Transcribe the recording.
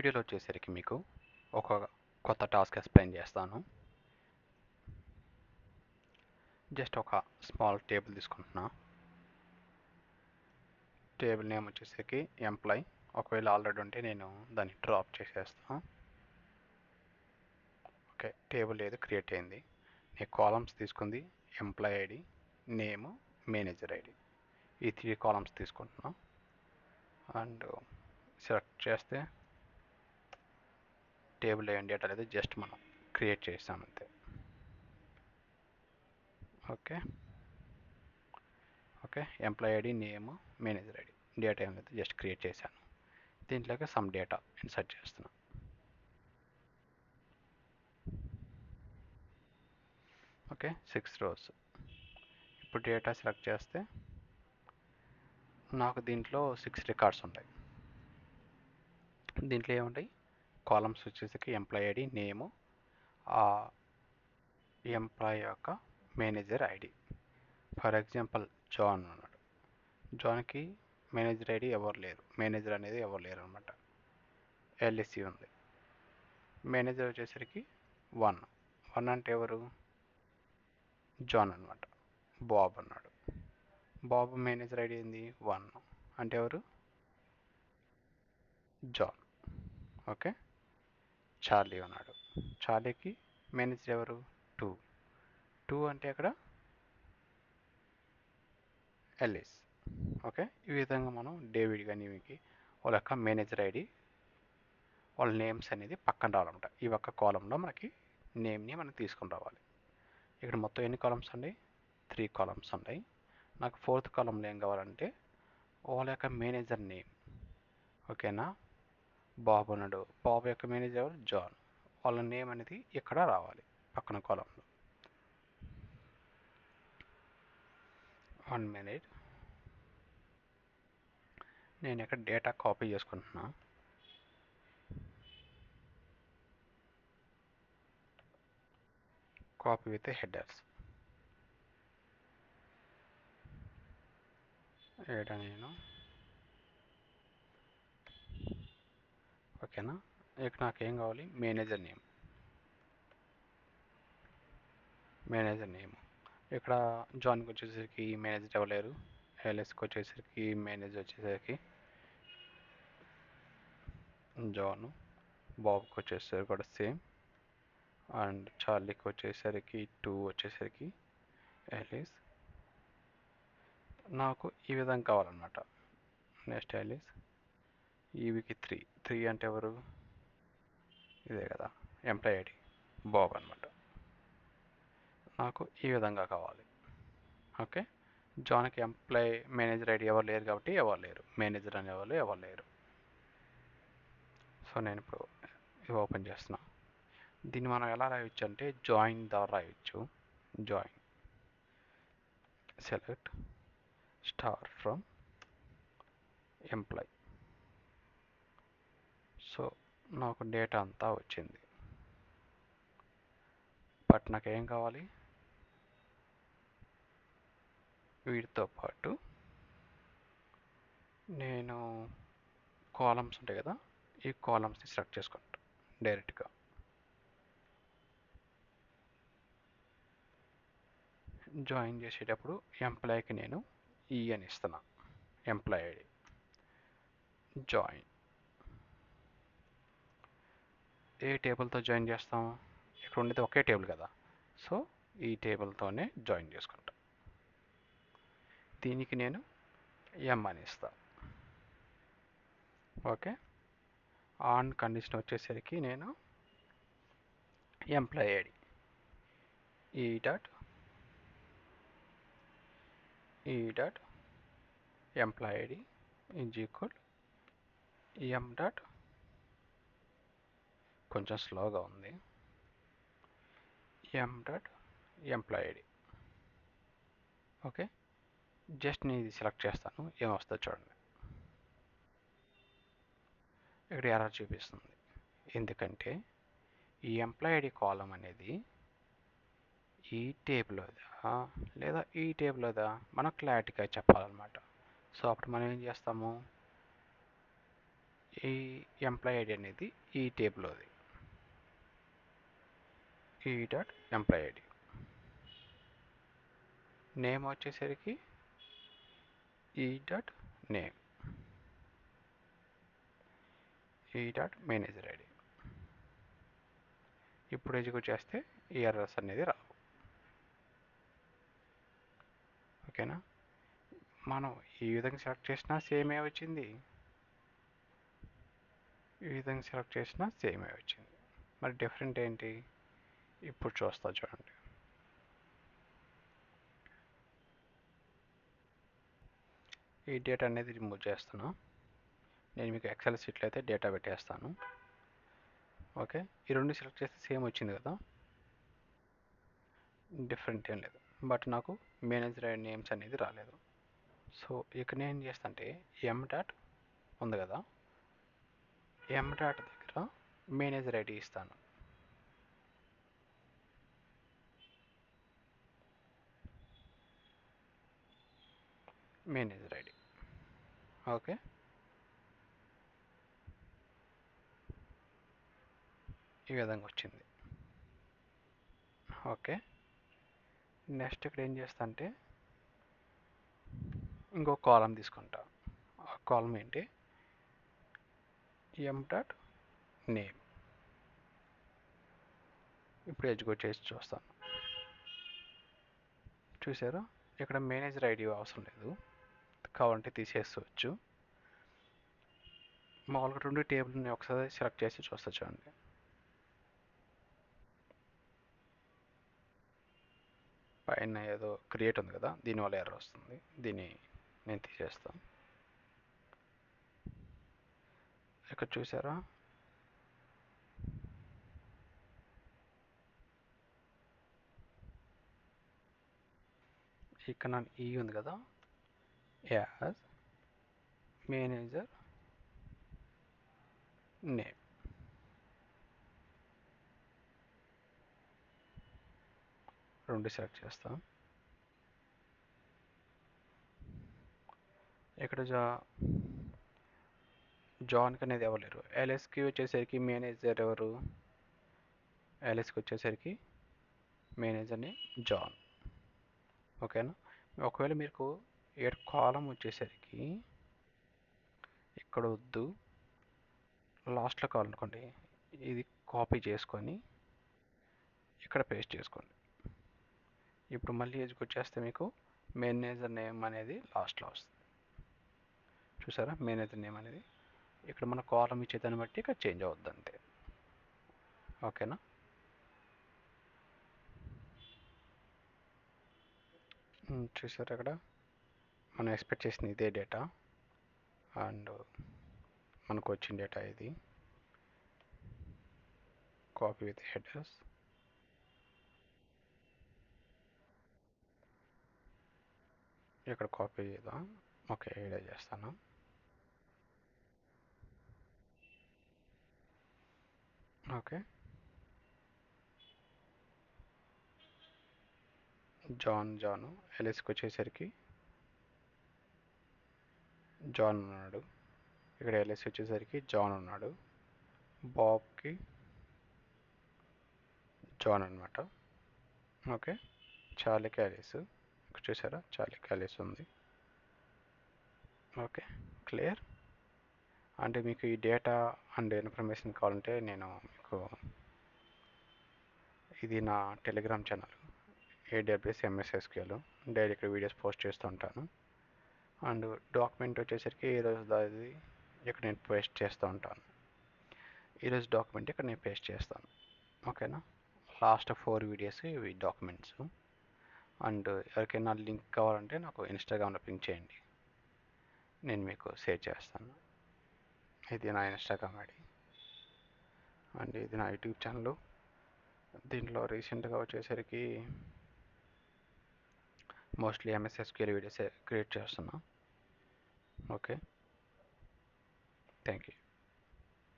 వీడియోలో వచ్చేసరికి మీకు ఒక కొత్త టాస్క్ ఎక్స్ప్లెయిన్ చేస్తాను. జస్ట్ ఒక స్మాల్ టేబుల్ తీసుకుంటున్నా. టేబుల్ నేమ్ వచ్చేసరికి ఎంప్లాయ్. ఒకవేళ ఆల్రెడీ ఉంటే నేను దాన్ని డ్రాప్ చేసేస్తాను. ఓకే, టేబుల్ ఏదో క్రియేట్ అయింది. నేను కాలమ్స్ తీసుకుంది employee ID, name, manager ID. ఈ 3 కాలమ్స్ తీసుకుంటున్నాం. అండ్ సెలెక్ట్ చేస్తే టేబుల్ ఏం డేటా లేదు, జస్ట్ మనం క్రియేట్ చేస్తాం అంతే. Okay, employee ID, name, manager ID, data ఏం లేదు, జస్ట్ క్రియేట్ చేశాను. దీంట్లోకి సమ్ డేటా ఇన్సర్ట్ చేస్తున్నాను. Okay, 6 rows. ఇప్పుడు డేటా సెలెక్ట్ చేస్తే నాకు దీంట్లో 6 రికార్డ్స్ ఉంటాయి. దీంట్లో ఏముంటాయి? కాలమ్స్ వచ్చేసరికి ఎంప్లాయ్ ఐడి, నేము, ఆ ఎంప్లాయ్ యొక్క manager ID. For example John అన్నాడు. జాన్కి మేనేజర్ ఐడి ఎవరు లేరు, మేనేజర్ అనేది ఎవరు లేరు అనమాట. ఎల్ఎస్సి ఉంది. మేనేజర్ వచ్చేసరికి 1 అంటే ఎవరు? జాన్ అనమాట. బాబ్ అన్నాడు. బాబు మేనేజర్ ఐడి ఏంది? 1 అంటే ఎవరు? జాన్. ఓకే, చార్లీ ఉన్నాడు. చార్లీకి మేనేజర్ ఎవరు? 2 అంటే అక్కడ ఎల్ఎస్. ఓకే, ఈ విధంగా మనం డేవిడ్ కానీ వాళ్ళ యొక్క మేనేజర్ ఐడి, వాళ్ళ నేమ్స్ అనేది పక్కన రావాలన్నమాట. ఈ ఒక్క కాలంలో మనకి నేమ్ని మనం తీసుకుని రావాలి. ఇక్కడ మొత్తం ఎన్ని కాలమ్స్ ఉన్నాయి? 3 కాలమ్స్ ఉన్నాయి. నాకు 4th కాలంలో ఏం కావాలంటే వాళ్ళ యొక్క మేనేజర్ నేమ్. ఓకేనా? బాబు అన్నాడు. బాబు యొక్క మేనేజర్ ఎవరు? జాన్. వాళ్ళ నేమ్ అనేది ఇక్కడ రావాలి పక్కన కాలంలో. 1 minute. నేను ఇక్కడ డేటా కాపీ చేసుకుంటున్నా. Copy with headers. ఏడా నేను ఓకేనా? ఇక్కడ నాకేం కావాలి? Manager name. ఇక్కడ జాన్కి వచ్చేసరికి మేనేజర్ ఇవ్వలేరు. ఎల్ఎస్కి వచ్చేసరికి మేనేజర్ వచ్చేసరికి జాను. బాబ్కి వచ్చేసరికి కూడా సేమ్. అండ్ చార్లీకి వచ్చేసరికి 2 వచ్చేసరికి ఎలిస్. నాకు ఈ విధంగా కావాలన్నమాట. Next Ellis. ఈవికి 3 అంటే ఎవరు? ఇదే కదా ఎంప్లాయ్ ఐడి, బాబ్ అనమాట. నాకు ఈ విధంగా కావాలి. ఓకే, జాన్కి ఎంప్లాయ్ మేనేజర్ ఐడి ఎవరు లేరు కాబట్టి ఎవరు లేరు, మేనేజర్ అనేవాళ్ళు ఎవరు లేరు. సో నేను ఇప్పుడు ఇది ఓపెన్ చేస్తున్నా. దీన్ని మనం ఎలా రాయొచ్చు అంటే జాయిన్ ద్వారా రాయొచ్చు. Join select star from employee. So నాకు డేటా అంతా వచ్చింది. బట్ నాకు ఏం కావాలి? వీటితో పాటు నేను కాలమ్స్ ఉంటాయి కదా, ఈ కాలమ్స్ని సెలెక్ట్ చేసుకుంటా డైరెక్ట్గా. జాయిన్ చేసేటప్పుడు ఎంప్లాయ్కి నేను ఈ అని ఇస్తున్నా, employee ID. Join a టేబుల్తో join చేస్తాం? ఇక్కడ ఉండేది ఒకే టేబుల్ కదా, సో ఈ టేబుల్తోనే జాయిన్ చేసుకుంటా. దీనికి నేను ఎం అని ఇస్తా. ఓకే, ఆన్ కండిషన్ వచ్చేసరికి నేను employee ID E dot employee ID is equal M dot, కొంచెం స్లోగా ఉంది, M dot employee ID. Okay, just నేను ఇది సెలెక్ట్ చేస్తాను, ఏమొస్తుందో చూడండి. ఇక్కడ ఎర్రర్ చూపిస్తుంది. ఎందుకంటే ఈ ఎంప్లాయ్ ఐడి కాలం అనేది ఈ టేబుల్లోదా లేదా ఈ టేబుల్లోదా మనం క్లారిటీగా చెప్పాలన్నమాట. సో అప్పుడు మనం ఏం చేస్తాము? ఈ ఎంప్లాయ్ ఐడి అనేది ఈ టేబుల్లోది, ఈ డాట్ ఎంప్లాయ్ ఐడి. నేమ్ వచ్చేసరికి ఈ డాట్ నేమ్, ఈ డాట్ మేనేజర్ ఐడి. ఇప్పుడు ఎగ్జిక్యూట్ చేస్తే ఈ ఎర్రర్స్ అనేది రావు. ఓకేనా? మనం ఈ విధంగా సెలెక్ట్ చేసినా సేమే వచ్చింది, ఈ విధంగా సెలెక్ట్ చేసినా సేమే వచ్చింది. మరి డిఫరెంట్ ఏంటి ఇప్పుడు చూస్తా చూడండి. ఈ డేటా అనేది రిమూవ్ చేస్తాను. నేను మీకు ఎక్సెల్ షీట్లో అయితే డేటా పెట్టేస్తాను. ఓకే, ఈ రెండు సెలెక్ట్ చేస్తే సేమ్ వచ్చింది కదా, డిఫరెంట్ ఏం లేదు. బట్ నాకు మేనేజర్ నేమ్స్ అనేది రాలేదు. సో ఇక్కడ నేను ఏం చేస్తా అంటే ఎం డాట్ ఉంది కదా, ఎం డాట్ దగ్గర మేనేజర్ ఐడి ఇస్తాను. Manager ID. ఓకే, ఈ విధంగా వచ్చింది. ఓకే, నెక్స్ట్ ఇక్కడ ఏం చేస్తా అంటే ఇంకో కాలం తీసుకుంటా. ఆ కాలం ఏంటి, ఎం డాట్ నేమ్. ఇప్పుడు ఎగ్జిక్యూట్ చేసి చూస్తాను. చూసారా, ఇక్కడ మేనేజర్ ఐడి అవసరం లేదు, కావాలంటే తీసేసుకోవచ్చు. మామూలుగా రెండు టేబుల్ని ఒకసారి సెలెక్ట్ చేసి చూస్తా చూడండి. పైన ఏదో క్రియేట్ ఉంది కదా, దీనివల్ల ఎర్రర్ వస్తుంది. దీన్ని నేను తీసేస్తాను. ఇక్కడ చూసారా, ఇక్కడ ఈ ఉంది కదా, యాజ్ మేనేజర్ నేమ్. రెండు సెలెక్ట్ చేస్తాం. ఇక్కడ జాన్కి అనేది ఎవరు లేరు. ఎల్ఎస్కి వచ్చేసరికి మేనేజర్ ఎవరు, ఎల్ఎస్కి వచ్చేసరికి మేనేజర్ని జాన్. ఓకేనా? ఒకవేళ మీకు ఇక్కడ కాలం వచ్చేసరికి ఇక్కడ వద్దు, లాస్ట్లో కావాలనుకోండి, ఇది కాపీ చేసుకొని ఇక్కడ పేస్ట్ చేసుకోండి. ఇప్పుడు మళ్ళీ ఎగ్జిక్యూట్ చేస్తే మీకు మేనేజర్ నేమ్ అనేది లాస్ట్లో వస్తుంది. చూసారా, మేనేజర్ నేమ్ అనేది ఇక్కడ మన కాలం ఇచ్చేదాన్ని బట్టి ఇక్కడ చేంజ్ అవుద్ది అంతే. ఓకేనా? చూసారు, అక్కడ మనం ఎక్స్పెక్ట్ చేసిన ఇదే డేటా అండ్ మనకు వచ్చిన డేటా ఇది. Copy with headers. ఇక్కడ కాపీ చేద్దాం. ఓకే, ఈడ చేస్తాను. ఓకే, జాను ఎల్ఎస్కి వచ్చేసరికి జాన్ ఉన్నాడు. ఇక్కడ ఎల్ఎస్ వచ్చేసరికి జాన్ ఉన్నాడు. బాబ్కి జాన్ అనమాట. ఓకే, చార్లీకి యాలిస్. చూసారా, చార్లీకి యాలిస్ ఉంది. Okay, clear. అంటే మీకు ఈ డేటా అండ్ ఇన్ఫర్మేషన్ కావాలంటే నేను మీకు ఇది నా Telegram channel AWS MS SQL daily ఇక్కడ వీడియోస్ పోస్ట్ చేస్తూ ఉంటాను. అండ్ డాక్యుమెంట్ వచ్చేసరికి ఈరోజు అది ఇక్కడ నేను పేస్ట్ చేస్తూ ఉంటాను. ఈరోజు డాక్యుమెంట్ ఇక్కడ నేను పేస్ట్ చేస్తాను. ఓకేనా? లాస్ట్ 4 వీడియోస్ ఇవి డాక్యుమెంట్స్. అండ్ ఎవరికైనా లింక్ కావాలంటే నాకు ఇన్స్టాగ్రామ్లో పింక్ చేయండి, నేను మీకు షేర్ చేస్తాను. ఇది నా ఇన్స్టాగ్రామ్ ఐడి అండ్ ఇది నా యూట్యూబ్ ఛానల్. దీంట్లో రీసెంట్గా వచ్చేసరికి మోస్ట్లీ ఎంఎస్ఎస్క్యూఎల్ వీడియోస్ క్రియేట్ చేస్తున్నా. Okay, thank you.